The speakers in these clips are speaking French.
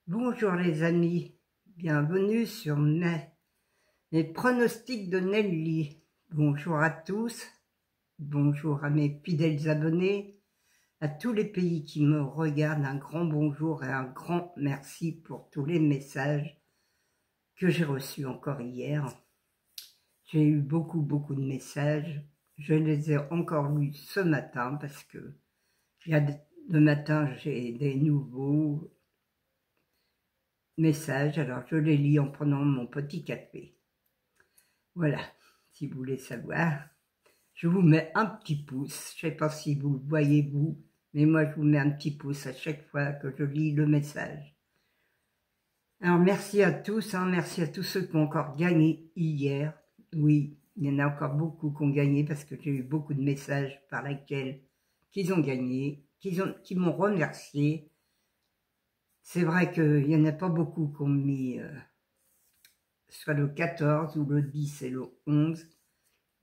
Bonjour les amis, bienvenue sur mes pronostics de Nelly. Bonjour à tous, bonjour à mes fidèles abonnés, à tous les pays qui me regardent, un grand bonjour et un grand merci pour tous les messages que j'ai reçus encore hier. J'ai eu beaucoup de messages, je les ai encore lus ce matin parce que le matin j'ai des nouveaux messages, alors je les lis en prenant mon petit café. Voilà, si vous voulez savoir, je vous mets un petit pouce, je ne sais pas si vous le voyez vous, mais moi je vous mets un petit pouce à chaque fois que je lis le message. Alors merci à tous, merci à tous ceux qui ont encore gagné hier. Oui, il y en a encore beaucoup qui ont gagné parce que j'ai eu beaucoup de messages par lesquels qu'ils ont gagné, qui m'ont remercié. C'est vrai qu'il n'y en a pas beaucoup qui ont mis soit le 14 ou le 10 et le 11,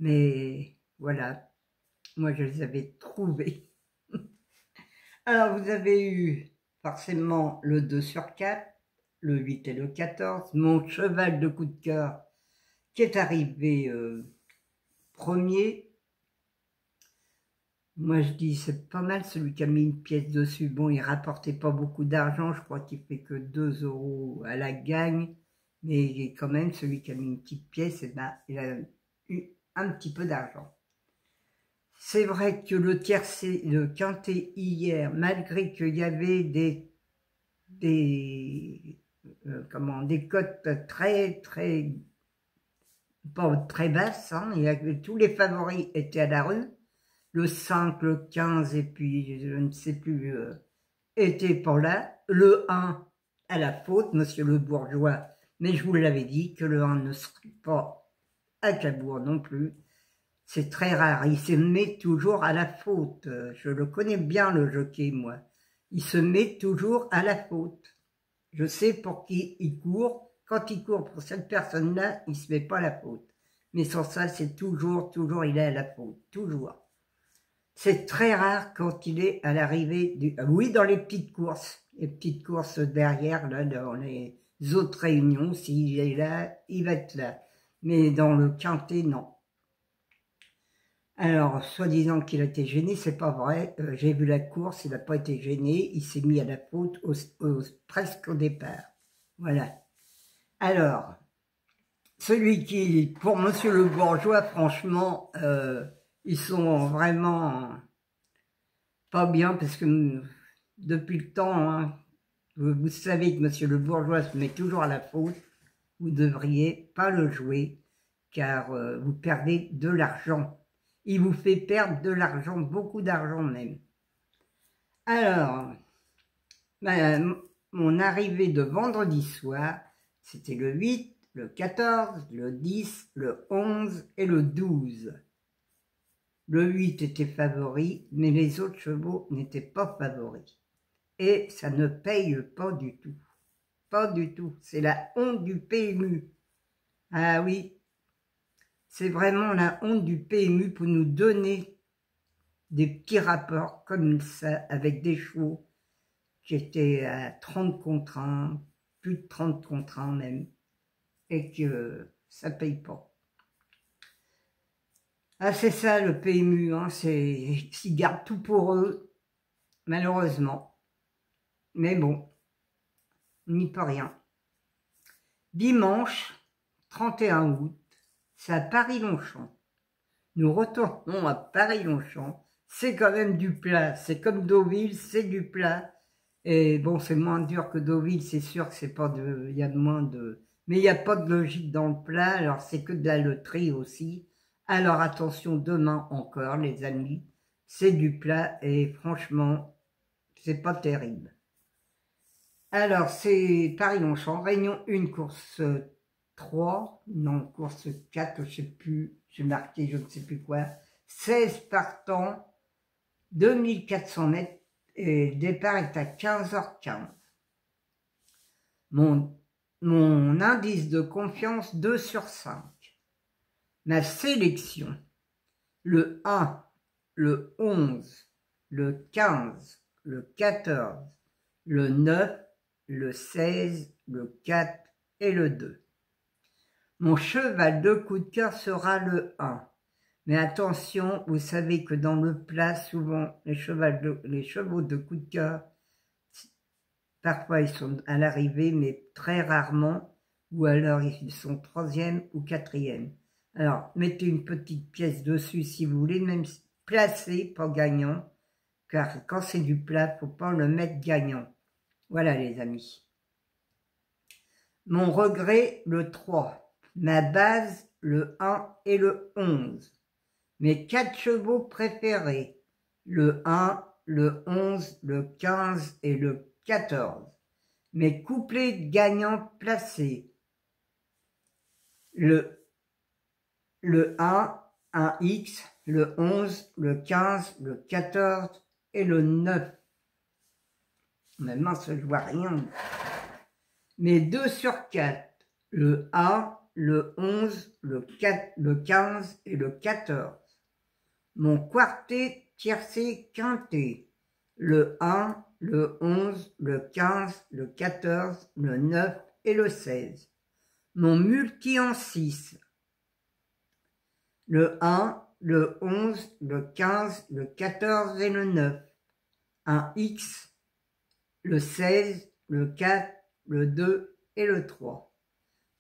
mais voilà, moi je les avais trouvés. Alors vous avez eu forcément le 2 sur 4, le 8 et le 14, mon cheval de coup de cœur qui est arrivé premier. Moi je dis c'est pas mal celui qui a mis une pièce dessus. Bon, il rapportait pas beaucoup d'argent, je crois qu'il fait que 2 € à la gagne, mais quand même celui qui a mis une petite pièce, ben, il a eu un petit peu d'argent. C'est vrai que le tiercé, le quintet hier, malgré qu'il y avait des cotes pas très basses, tous les favoris étaient à la rue, le 5, le 15 et puis je ne sais plus, étaient pas là, le 1 à la faute, monsieur le bourgeois, mais je vous l'avais dit que le 1 ne serait pas à Cabourg non plus. C'est très rare, il se met toujours à la faute. Je le connais bien le jockey, moi. Il se met toujours à la faute. Je sais pour qui il court. Quand il court pour cette personne-là, il ne se met pas à la faute. Mais sans ça, c'est toujours, il est à la faute. Toujours. C'est très rare quand il est à l'arrivée du... Oui, dans les petites courses. Les petites courses derrière, là, dans les autres réunions, s'il est là, il va être là. Mais dans le quintet, non. Alors, soi-disant qu'il a été gêné, c'est pas vrai. J'ai vu la course, il n'a pas été gêné. Il s'est mis à la faute presque au départ. Voilà. Alors, celui qui, pour monsieur le bourgeois, franchement, ils sont vraiment pas bien parce que depuis le temps, vous savez que monsieur le bourgeois se met toujours à la faute. Vous ne devriez pas le jouer car vous perdez de l'argent. Il vous fait perdre de l'argent, beaucoup d'argent même. Alors, mon arrivée de vendredi soir, c'était le 8, le 14, le 10, le 11 et le 12. Le 8 était favori, mais les autres chevaux n'étaient pas favoris. Et ça ne paye pas du tout. Pas du tout. C'est la honte du PMU. Ah oui, c'est vraiment la honte du PMU pour nous donner des petits rapports comme ça avec des chevaux qui étaient à 30 contre 1, plus de 30 contre 1 même, et que ça ne paye pas. Ah, c'est ça le PMU, ils gardent tout pour eux, malheureusement. Mais bon, on n'y peut rien. Dimanche 31 août, c'est à Paris-Longchamp. Nous retournons à Paris-Longchamp. C'est quand même du plat. C'est comme Deauville, c'est du plat. Et bon, c'est moins dur que Deauville, c'est sûr que c'est pas de... Il y a moins de... Mais il n'y a pas de logique dans le plat, alors c'est que de la loterie aussi. Alors attention, demain encore, les amis, c'est du plat et franchement, c'est pas terrible. Alors, c'est Paris-Longchamp, Réunion 1, course 3, non, course 4, je sais plus, j'ai marqué je ne sais plus quoi, 16 partants, 2400 mètres, et le départ est à 15h15. Mon indice de confiance, 2 sur 5. Ma sélection, le 1, le 11, le 15, le 14, le 9, le 16, le 4 et le 2. Mon cheval de coup de cœur sera le 1. Mais attention, vous savez que dans le plat, souvent, les chevaux de coup de cœur, parfois ils sont à l'arrivée, mais très rarement, ou alors ils sont 3e ou 4e. Alors, mettez une petite pièce dessus si vous voulez, même placer, pas gagnant, car quand c'est du plat, faut pas le mettre gagnant. Voilà les amis. Mon regret, le 3. Ma base, le 1 et le 11. Mes 4 chevaux préférés, le 1, le 11, le 15 et le 14. Mes couplets gagnants placés, le 1, 1X, le 11, le 15, le 14 et le 9. Maintenant, je ne vois rien. Mes 2 sur 4, le 1, le 11, le 15 et le 14. Mon quartet tiercé quintet, le 1, le 11, le 15, le 14, le 9 et le 16. Mon multi en 6, le 1, le 11, le 15, le 14 et le 9. Un X, le 16, le 4, le 2 et le 3.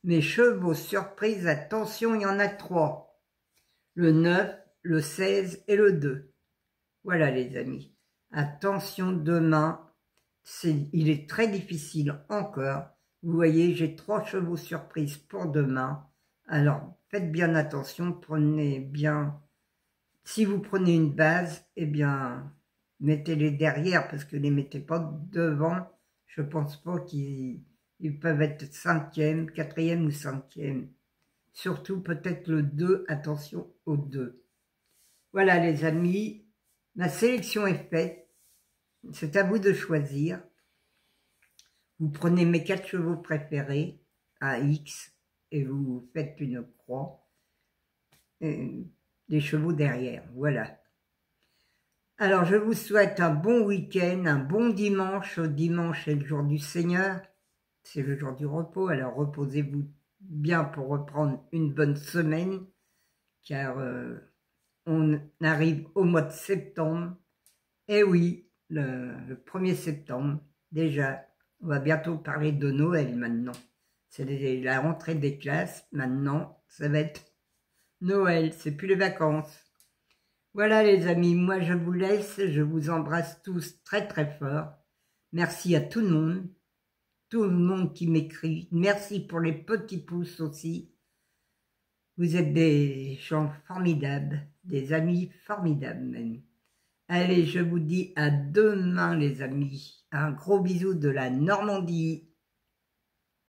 Mes chevaux surprise, attention, il y en a 3. Le 9, le 16 et le 2. Voilà les amis. Attention demain, il est très difficile encore. Vous voyez, j'ai 3 chevaux surprises pour demain. Alors, faites bien attention, prenez bien... Si vous prenez une base, eh bien, mettez-les derrière parce que ne les mettez pas devant. Je pense pas qu'ils peuvent être 5e, 4e ou 5e. Surtout peut-être le 2, attention au 2. Voilà les amis, ma sélection est faite. C'est à vous de choisir. Vous prenez mes 4 chevaux préférés, un X, et vous faites une croix. Et des chevaux derrière, voilà. Alors, je vous souhaite un bon week-end, un bon dimanche. Dimanche est le jour du Seigneur. C'est le jour du repos, alors reposez-vous bien pour reprendre une bonne semaine, car on arrive au mois de septembre. Et oui, le 1er septembre, déjà, on va bientôt parler de Noël maintenant. C'est la rentrée des classes, maintenant, ça va être Noël, c'est plus les vacances. Voilà les amis, moi je vous laisse, je vous embrasse tous très très fort. Merci à tout le monde qui m'écrit. Merci pour les petits pouces aussi. Vous êtes des gens formidables, des amis formidables même. Allez, je vous dis à demain les amis. Un gros bisou de la Normandie.